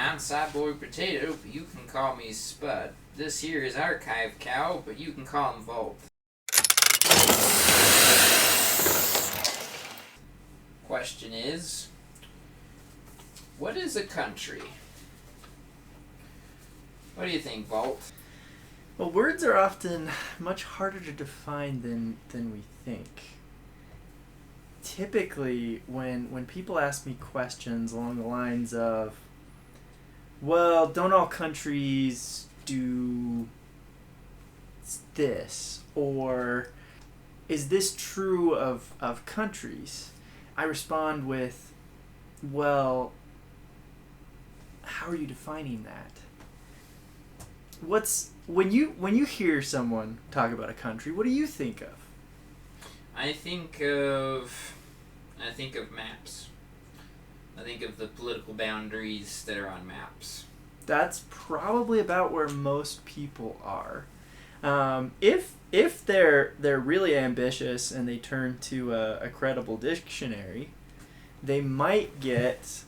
I'm Cyborg Potato, but you can call me Spud. This here is Archive Cow, but you can call him Volt. Question is, what is a country? What do you think, Volt? Well, words are often much harder to define than we think. Typically, when people ask me questions along the lines of, well, don't all countries do this? Or is this true of countries? I respond with, well, how are you defining that? When you hear someone talk about a country, what do you think of? I think of maps. I think of the political boundaries that are on maps. That's probably about where most people are. If they're really ambitious and they turn to a credible dictionary, they might get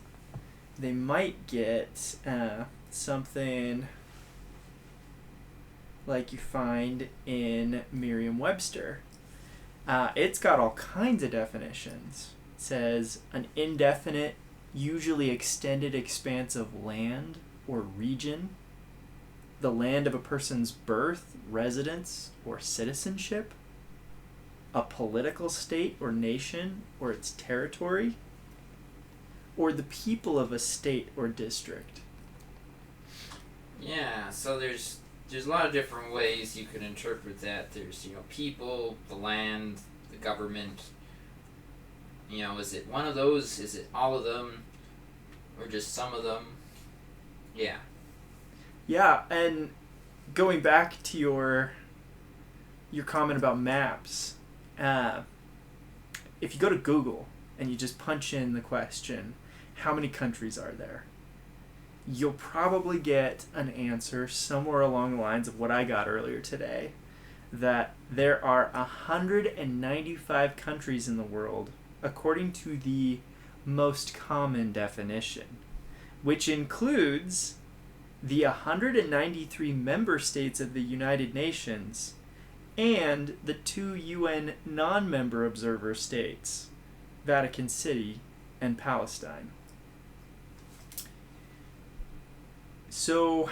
something like you find in Merriam-Webster. It's got all kinds of definitions. It says an indefinite, usually extended expanse of land or region, the land of a person's birth, residence, or citizenship, a political state or nation or its territory, or the people of a state or district. Yeah, so there's a lot of different ways you could interpret that. There's, people, the land, the government. Is it one of those? Is it all of them? Or just some of them? Yeah. Yeah, and going back to your comment about maps, if you go to Google and you just punch in the question, how many countries are there? You'll probably get an answer somewhere along the lines of what I got earlier today, that there are 195 countries in the world according to the most common definition, which includes the 193 member states of the United Nations and the 2 UN non-member observer states, Vatican City and Palestine. So,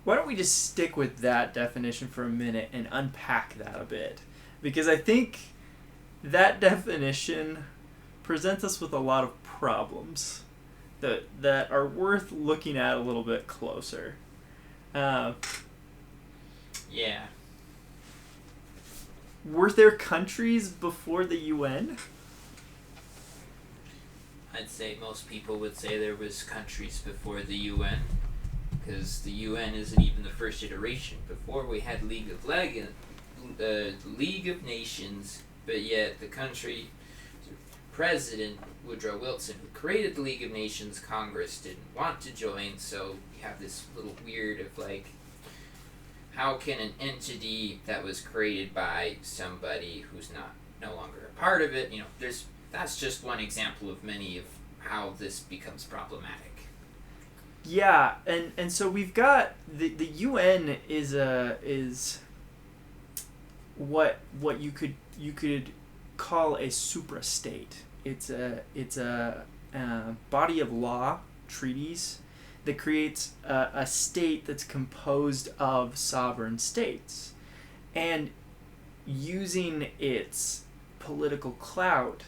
why don't we just stick with that definition for a minute and unpack that a bit? Because I think that definition presents us with a lot of problems that are worth looking at a little bit closer. Yeah. Were there countries before the UN? I'd say most people would say there was countries before the UN, because the UN isn't even the first iteration. Before we had League of Nations, but yet the country President Woodrow Wilson, who created the League of Nations, Congress didn't want to join, so you have this little weird of how can an entity that was created by somebody who's no longer a part of it, that's just one example of many of how this becomes problematic. Yeah, and so we've got the UN is what you could call a suprastate. It's a body of law, treaties, that creates a state that's composed of sovereign states, and using its political clout,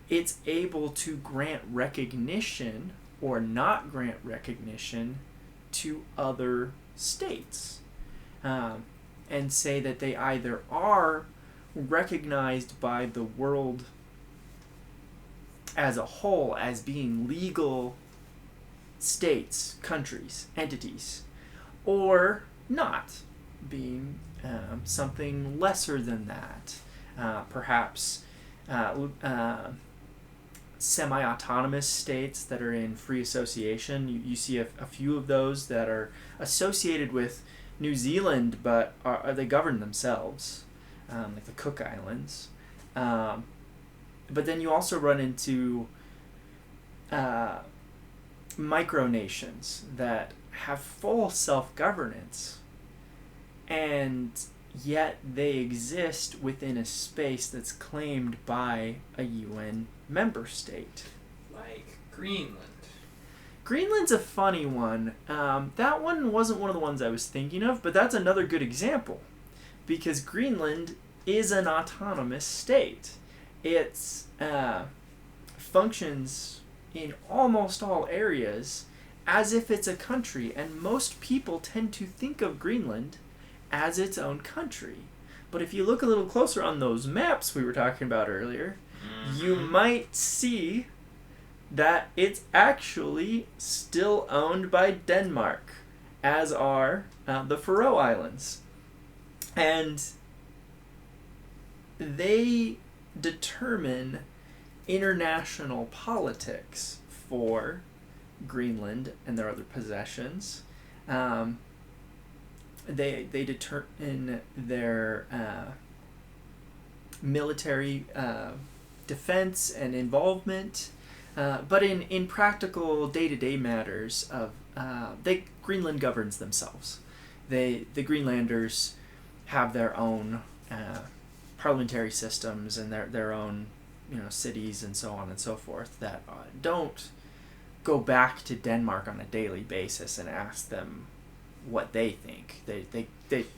it's able to grant recognition or not grant recognition to other states, and say that they either are recognized by the world as a whole as being legal states, countries, entities, or not, being something lesser than that, perhaps semi-autonomous states that are in free association. You see a few of those that are associated with New Zealand, but they govern themselves, like the Cook Islands. But then you also run into micronations that have full self-governance, and yet they exist within a space that's claimed by a UN member state. Like Greenland. Greenland's a funny one. That one wasn't one of the ones I was thinking of, but that's another good example, because Greenland is an autonomous state. It functions in almost all areas as if it's a country, and most people tend to think of Greenland as its own country. But if you look a little closer on those maps we were talking about earlier, you might see that it's actually still owned by Denmark, as are the Faroe Islands. And they determine international politics for Greenland and their other possessions. They determine their military defense and involvement, but in practical day-to-day matters of Greenland governs themselves. The Greenlanders have their own parliamentary systems and their own cities and so on and so forth that don't go back to Denmark on a daily basis and ask them what they think.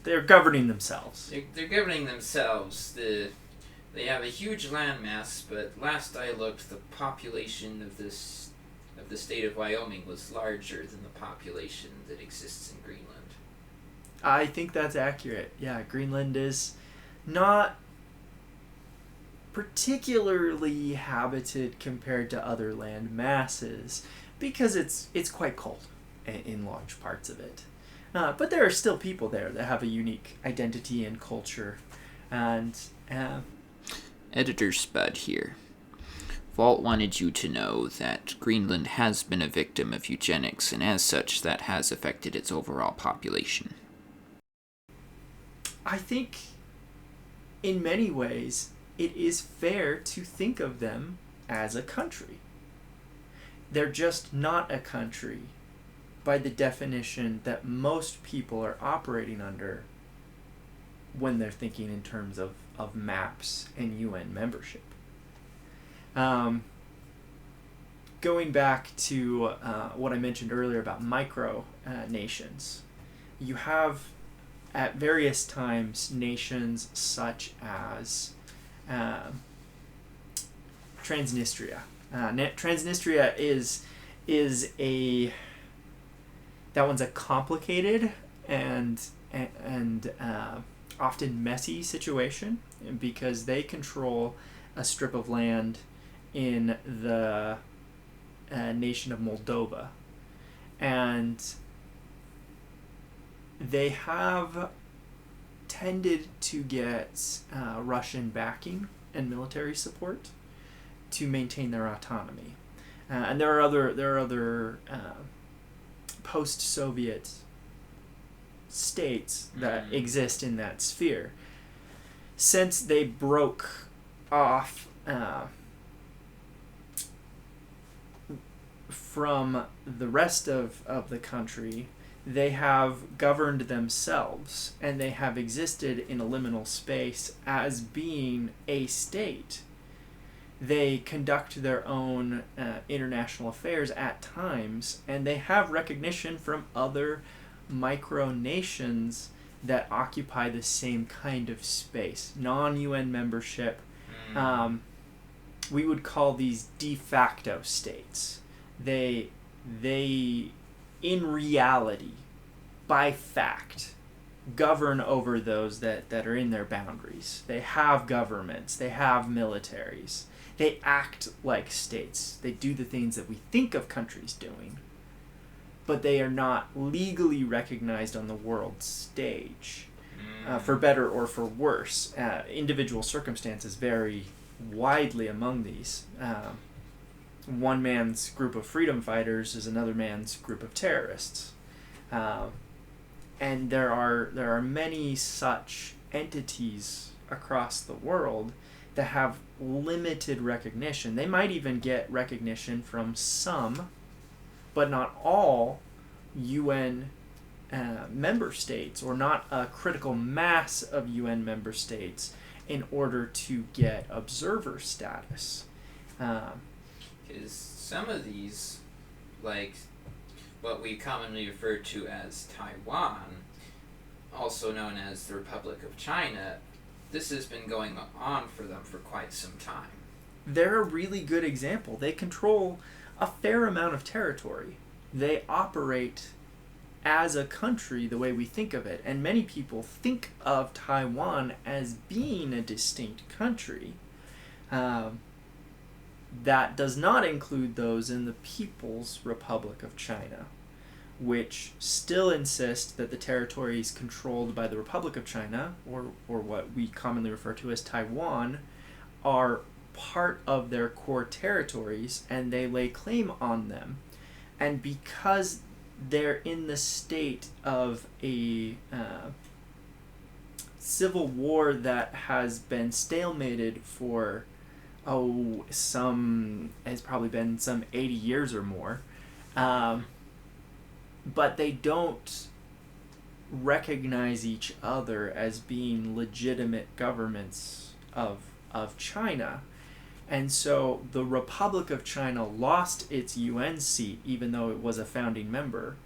They're governing themselves. They're governing themselves. They have a huge landmass, but last I looked, the population of the state of Wyoming was larger than the population that exists in Greenland. I think that's accurate. Yeah, Greenland is not particularly habited compared to other land masses because it's quite cold in large parts of it. But there are still people there that have a unique identity and culture. And Editor Spud here. Vault wanted you to know that Greenland has been a victim of eugenics, and as such, that has affected its overall population. I think in many ways it is fair to think of them as a country. They're just not a country by the definition that most people are operating under when they're thinking in terms of maps and UN membership. Going back to what I mentioned earlier about micro nations, you have at various times nations such as Transnistria. Transnistria is that one's a complicated and often messy situation because they control a strip of land in the nation of Moldova, and they have tended to get Russian backing and military support to maintain their autonomy, and there are other post-Soviet states that exist in that sphere. Since they broke off from the rest of the country, they have governed themselves, and they have existed in a liminal space as being a state. They conduct their own international affairs at times, and they have recognition from other micronations that occupy the same kind of space. Non-UN membership. We would call these de facto states. They in reality, by fact, govern over those that are in their boundaries. They have governments. They have militaries. They act like states. They do the things that we think of countries doing, but they are not legally recognized on the world stage, for better or for worse. Individual circumstances vary widely among these. One man's group of freedom fighters is another man's group of terrorists. And there are many such entities across the world that have limited recognition. They might even get recognition from some but not all UN member states, or not a critical mass of UN member states in order to get observer status. Because some of these, like what we commonly refer to as Taiwan, also known as the Republic of China, this has been going on for them for quite some time. They're a really good example. They control a fair amount of territory. They operate as a country the way we think of it, and many people think of Taiwan as being a distinct country. That does not include those in the People's Republic of China, which still insist that the territories controlled by the Republic of China, or what we commonly refer to as Taiwan, are part of their core territories, and they lay claim on them. And because they're in the state of a civil war that has been stalemated for has probably been some 80 years or more, but they don't recognize each other as being legitimate governments of China. And so the Republic of China lost its UN seat, even though it was a founding member,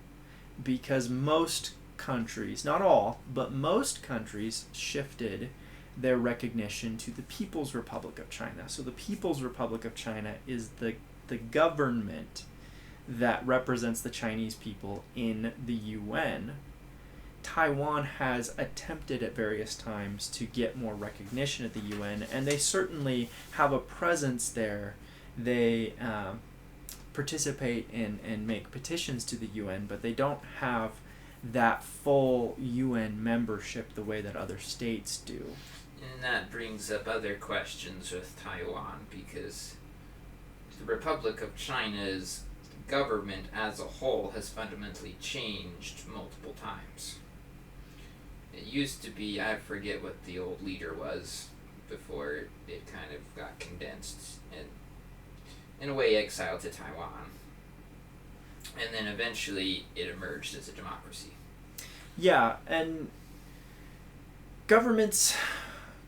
because most countries, not all, but most countries shifted their recognition to the People's Republic of China. So the People's Republic of China is the government that represents the Chinese people in the UN. Taiwan has attempted at various times to get more recognition at the UN, and they certainly have a presence there. They participate and make petitions to the UN, but they don't have that full UN membership the way that other states do. And that brings up other questions with Taiwan, because the Republic of China's government as a whole has fundamentally changed multiple times. It used to be, I forget what the old leader was before it kind of got condensed and, in a way, exiled to Taiwan. And then eventually it emerged as a democracy. Yeah, and governments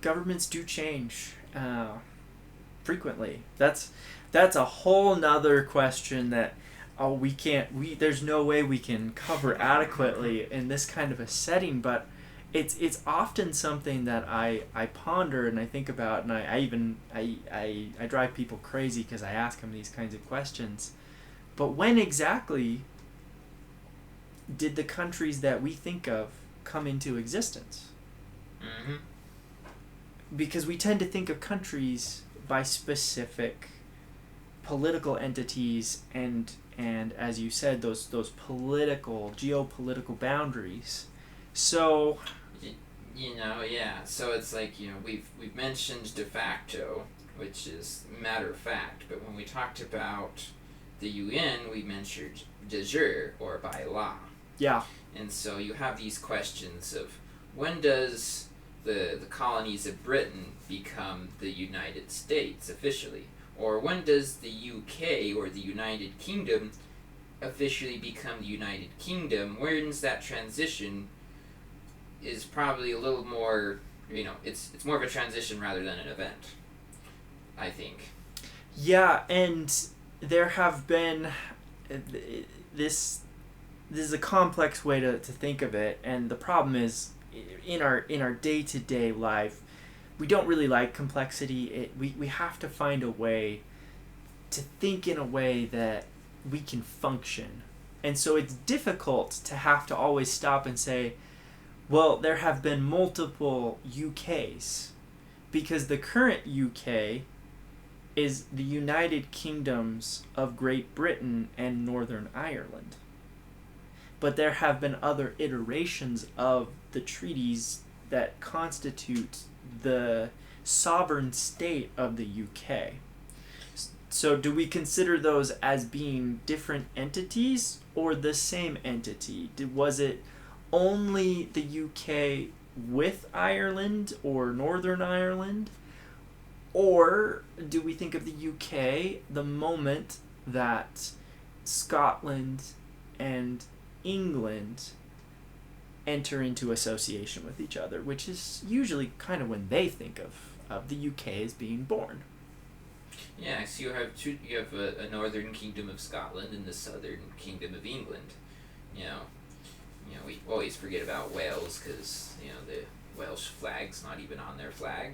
do change frequently. That's a whole nother question that there's no way we can cover adequately in this kind of a setting, but it's often something that I ponder and I think about, and I drive people crazy because I ask them these kinds of questions. But when exactly did the countries that we think of come into existence? Mm-hmm. Because we tend to think of countries by specific political entities and as you said, those geopolitical boundaries. So so it's like, we've mentioned de facto, which is matter of fact, but when we talked about the UN, we mentioned de jure, or by law. Yeah. And so you have these questions of, when does the colonies of Britain become the United States officially? Or when does the UK, or the United Kingdom, officially become the United Kingdom? When's that transition is probably a little more, it's more of a transition rather than an event, I think. Yeah, and there have been, this is a complex way to think of it, and the problem is, in our day-to-day life, we don't really like complexity. We have to find a way to think in a way that we can function. And so it's difficult to have to always stop and say, well, there have been multiple UKs, because the current UK is the United Kingdoms of Great Britain and Northern Ireland. But there have been other iterations of the treaties that constitute the sovereign state of the UK. So do we consider those as being different entities or the same entity? Was it only the UK with Ireland or Northern Ireland? Or do we think of the UK the moment that Scotland and England enter into association with each other, which is usually kind of when they think of the UK as being born. Yeah, so you have a northern kingdom of Scotland and the southern kingdom of England. You know, we always forget about Wales because the Welsh flag's not even on their flag.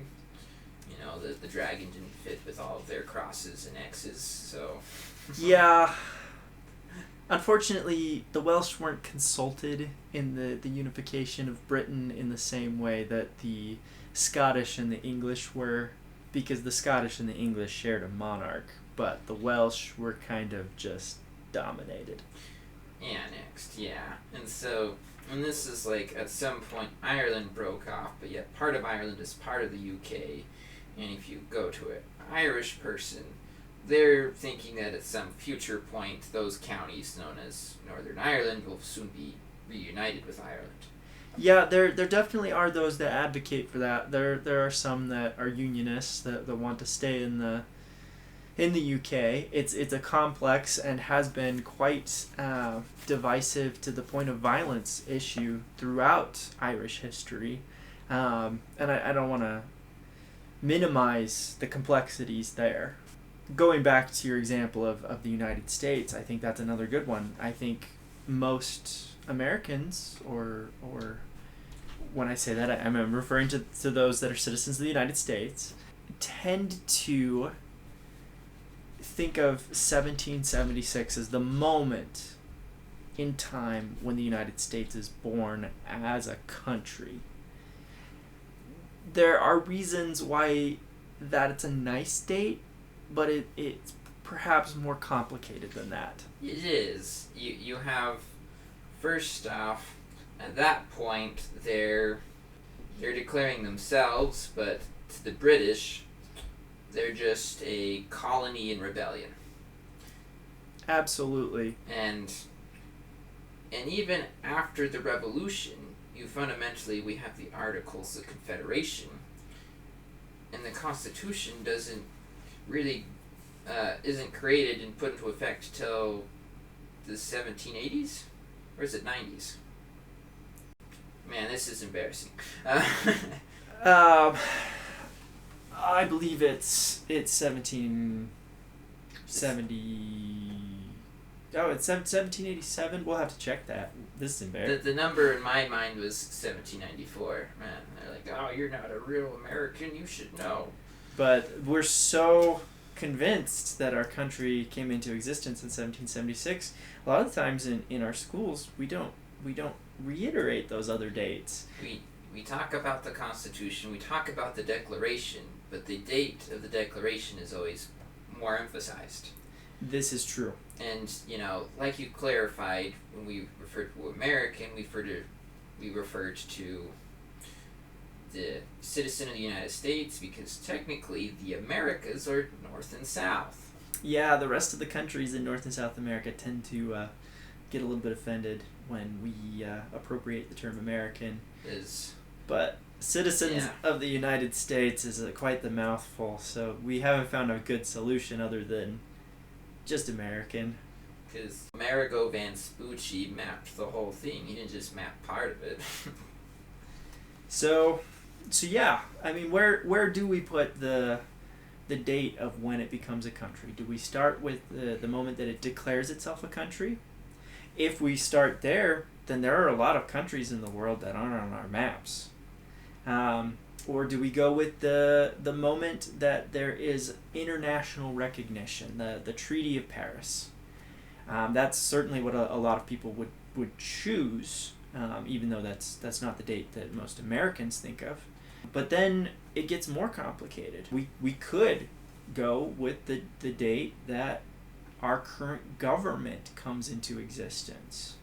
The dragon didn't fit with all of their crosses and X's, so. Yeah. Unfortunately, the Welsh weren't consulted in the unification of Britain in the same way that the Scottish and the English were, because the Scottish and the English shared a monarch, but the Welsh were kind of just dominated. Annexed, yeah. And this is like, at some point, Ireland broke off, but yet part of Ireland is part of the UK, and if you go to an Irish person, they're thinking that at some future point, those counties known as Northern Ireland will soon be reunited with Ireland. Yeah, there definitely are those that advocate for that. There are some that are unionists that want to stay in the UK. It's a complex and has been quite divisive to the point of violence issue throughout Irish history, and I don't want to minimize the complexities there. Going back to your example of the United States, I think that's another good one. I think most Americans, or when I say that, I'm referring to those that are citizens of the United States, tend to think of 1776 as the moment in time when the United States is born as a country. There are reasons why that it's a nice date, but it's perhaps more complicated than that. It is. You have, first off, at that point, they're declaring themselves, but to the British, they're just a colony in rebellion. Absolutely. And even after the Revolution, we have the Articles of Confederation, and the Constitution doesn't really isn't created and put into effect till the 1780s, or is it 90s? Man, this is embarrassing. I believe it's 1770. Oh, it's 1787. We'll have to check that. This is embarrassing. The number in my mind was 1794. Man, they're like, oh, you're not a real American. You should know. But we're so convinced that our country came into existence in 1776. A lot of times in our schools, we don't reiterate those other dates. We talk about the Constitution, we talk about the Declaration, but the date of the Declaration is always more emphasized. This is true. And, like you clarified, when we referred to American, we referred to the citizen of the United States, because technically the Americas are North and South. Yeah, the rest of the countries in North and South America tend to get a little bit offended when we appropriate the term American. But citizens of the United States is quite the mouthful, so we haven't found a good solution other than just American. Because Amerigo Vespucci mapped the whole thing. He didn't just map part of it. So yeah, I mean, where do we put the date of when it becomes a country? Do we start with the moment that it declares itself a country? If we start there, then there are a lot of countries in the world that aren't on our maps. Or do we go with the moment that there is international recognition, the Treaty of Paris? That's certainly what a lot of people would choose, even though that's not the date that most Americans think of. But then it gets more complicated. We could go with the date that our current government comes into existence.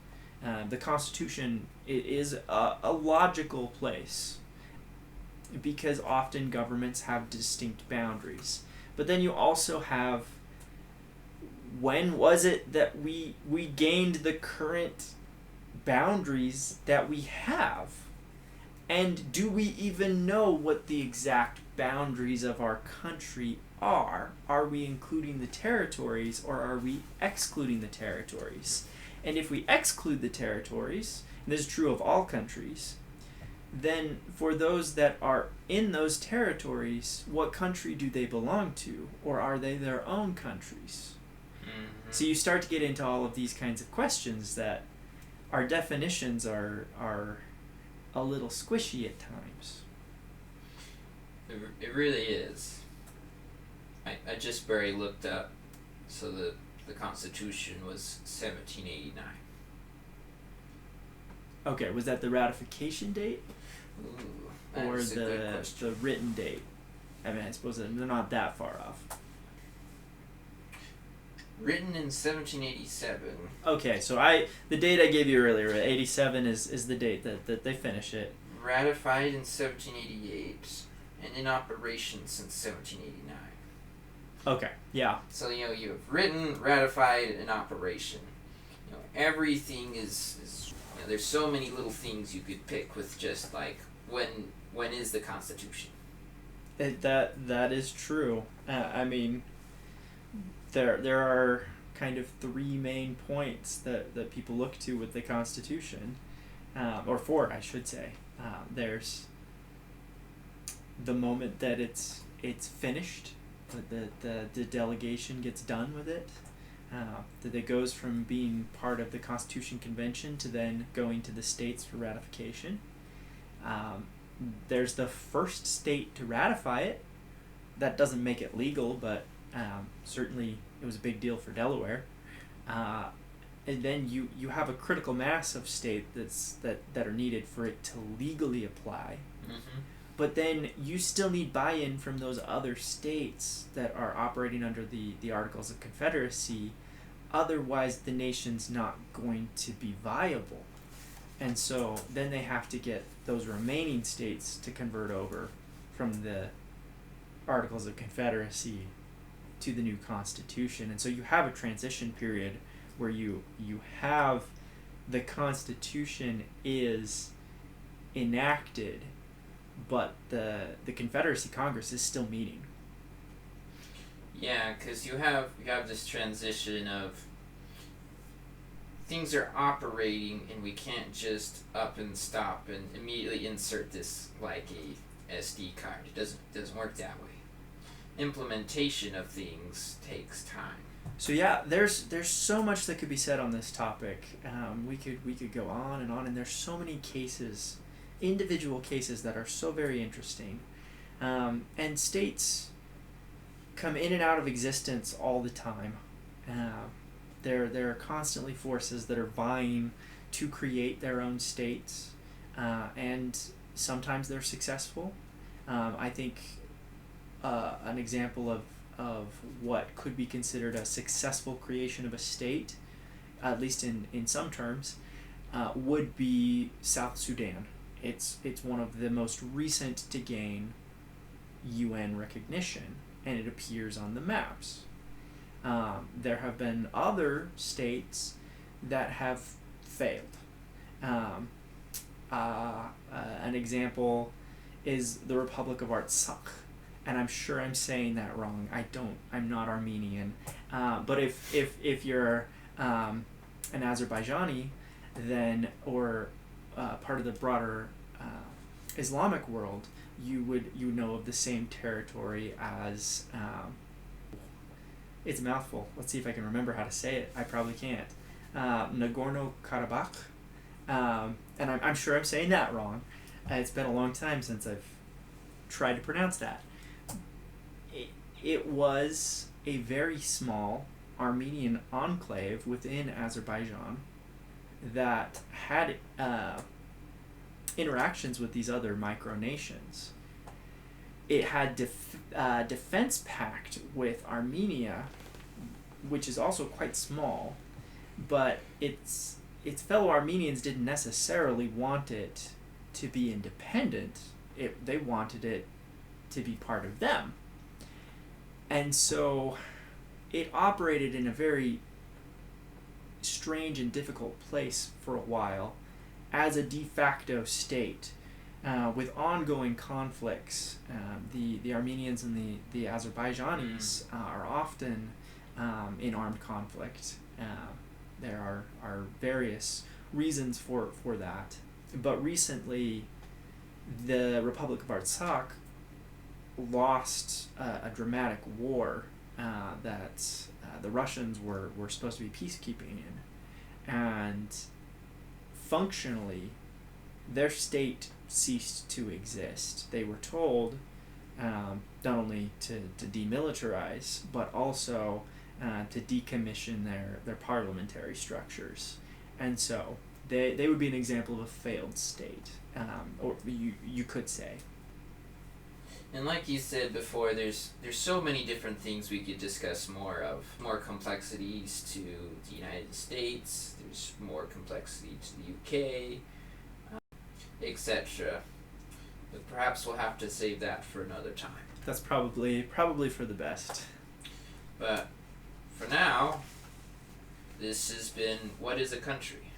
The Constitution is a logical place, because often governments have distinct boundaries. But then you also have, when was it that we gained the current boundaries that we have? And do we even know what the exact boundaries of our country are. Are we including the territories or are we excluding the territories? And if we exclude the territories, and this is true of all countries, then for those that are in those territories, what country do they belong to? Or are they their own countries? Mm-hmm. So you start to get into all of these kinds of questions that our definitions are a little squishy at times. It really is. I just barely looked up, so the Constitution was 1789. Okay, was that the ratification date? Ooh, that Or is a good the question. written date? I mean, I suppose they're not that far off. Written in 1787. Okay, so the date I gave you earlier, 87 is the date that they finish it. Ratified in 1788, and in operation since 1789. Okay, yeah. So, you have written, ratified, and operation. Everything is there's so many little things you could pick with just like, when is the Constitution? That is true. I mean, there are kind of three main points that people look to with the Constitution, or four, I should say. There's the moment that it's finished, that the delegation gets done with it, that it goes from being part of the Constitution Convention to then going to the states for ratification. There's the first state to ratify it. That doesn't make it legal, but certainly it was a big deal for Delaware. And then you have a critical mass of states that are needed for it to legally apply. Mm-hmm. But then you still need buy-in from those other states that are operating under the Articles of Confederacy. Otherwise, the nation's not going to be viable. And so then they have to get those remaining states to convert over from the Articles of Confederacy to the new Constitution. And so you have a transition period where you have the Constitution is enacted, but the Confederacy Congress is still meeting. Yeah, because you have this transition of things are operating, and we can't just up and stop and immediately insert this like a SD card. It doesn't work that way. Implementation of things takes time. So yeah, there's so much that could be said on this topic. We could go on, and there's so many cases, individual cases that are so very interesting, and states come in and out of existence all the time. There are constantly forces that are vying to create their own states, and sometimes they're successful. I think an example of what could be considered a successful creation of a state, at least in some terms, would be South Sudan. It's one of the most recent to gain UN recognition, and it appears on the maps. There have been other states that have failed. An example is the Republic of Artsakh, and I'm sure I'm saying that wrong. I'm not Armenian, but if you're an Azerbaijani, then or part of the broader Islamic world, you know of the same territory as it's a mouthful. Let's see if I can remember how to say it. I probably can't. Nagorno-Karabakh, and I'm sure I'm saying that wrong. It's been a long time since I've tried to pronounce that. It was a very small Armenian enclave within Azerbaijan that had interactions with these other micronations. It had defense pact with Armenia, which is also quite small, but its fellow Armenians didn't necessarily want it to be independent. They wanted it to be part of them. And so it operated in a very strange and difficult place for a while as a de facto state. with ongoing conflicts, the Armenians and the Azerbaijanis are often in armed conflict. There are various reasons for that. But recently, the Republic of Artsakh lost a dramatic war that the Russians were supposed to be peacekeeping in. And functionally, their state ceased to exist. They were told not only to demilitarize, but also to decommission their parliamentary structures. And so they would be an example of a failed state, or you could say. And like you said before, there's so many different things we could discuss more of. More complexities to the United States, there's more complexity to the UK, etc. But perhaps we'll have to save that for another time. That's probably for the best. But for now, this has been What is a Country?